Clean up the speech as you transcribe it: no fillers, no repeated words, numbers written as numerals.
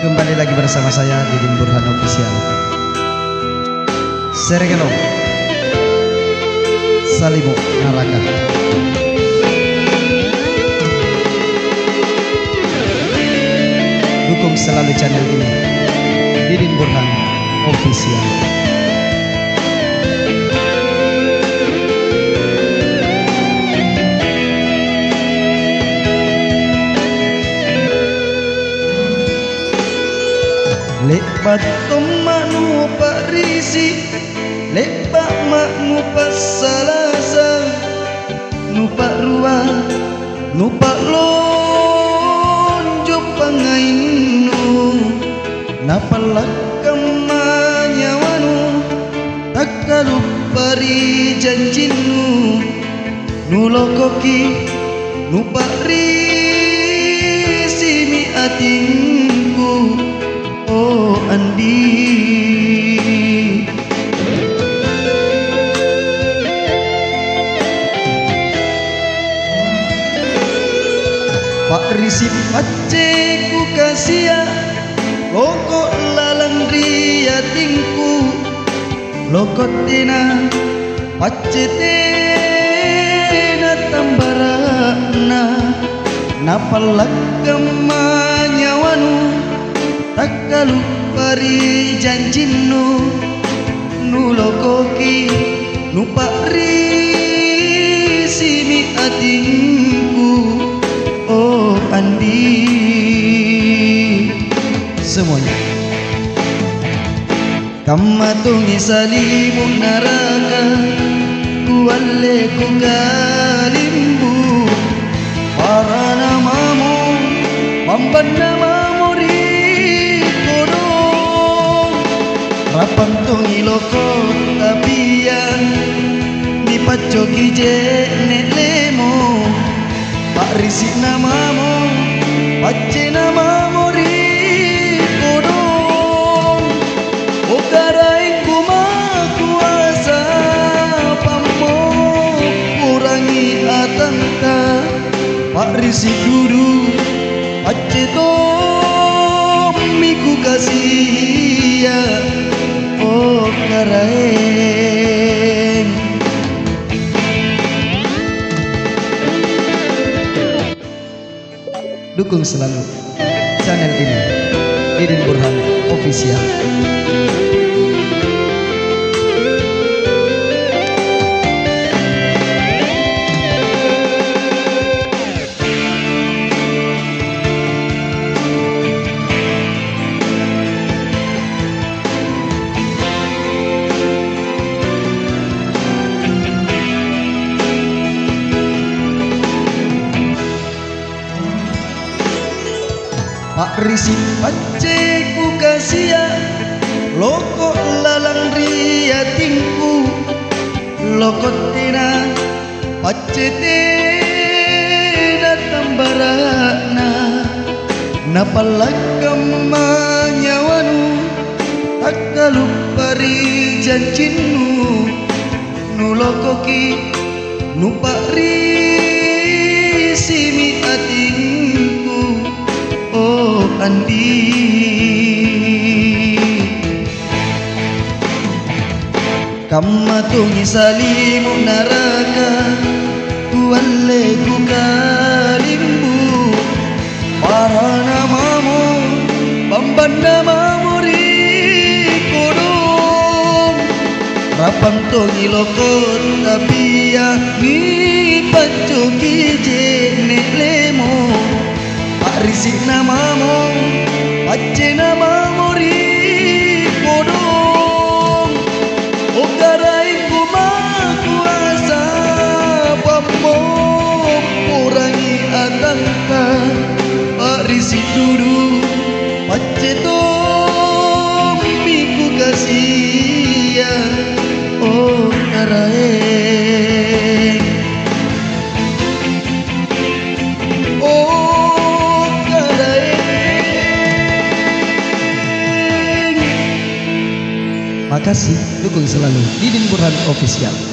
Kembali lagi bersama saya Didin Burhan Official. Seregeno Salimu Naraka. Dukung selalu channel ini, Didin Burhan Official. Lebat tomanu parisi, lebat makmu pasalasa, nupak ruah, nupak lonjo pangainu, napalak kamanyawanu, tak kalupari janjinu, nulokoki, nupak risi mi atinku. Oh Andi, Pak Risi pace ku kasia, lokok lalang ria tingku, lokot tina pace tena tambarana, napalak kamanyawanu. Tak kalupari janjinu, nulokoki nupak risi mi atinku. Oh Andi, semuanya kamatungi salimu naraka, kuale ku kalimbu, para namamu mamban namamu rapang tungi loko tapian ni pacoki je lemo, Pak Risi namamu pace namamu rikodong, okarai kuma kuasa pamo kurangi atangka, Pak Risi guru pace tomiku kasih ya. Oh karaeng, dukung selalu channel ini, Didin Burhan Official. Pak Risi pace ku kasia, lokok lalang ria tingku, lokot tina pace tena tambarana, napalak kamanyawanu, tak kalupari janjinu, nulokoki nupak risi mi atinku. Oh Andi, kamatungi salimu naraka, kuale ku kalimbu, para namamu bamban namamu rikodong, rapang tungi lokot tapia mi pacoki jene lemo, Pak Risi namamu pace namamu rikodong, okarai kuma kuasa pamo kurangi atangka, Pak Risi dulu pace tomiku kasih ya. Oh karaeng, makasih, dukung selalu Didin Burhan Official.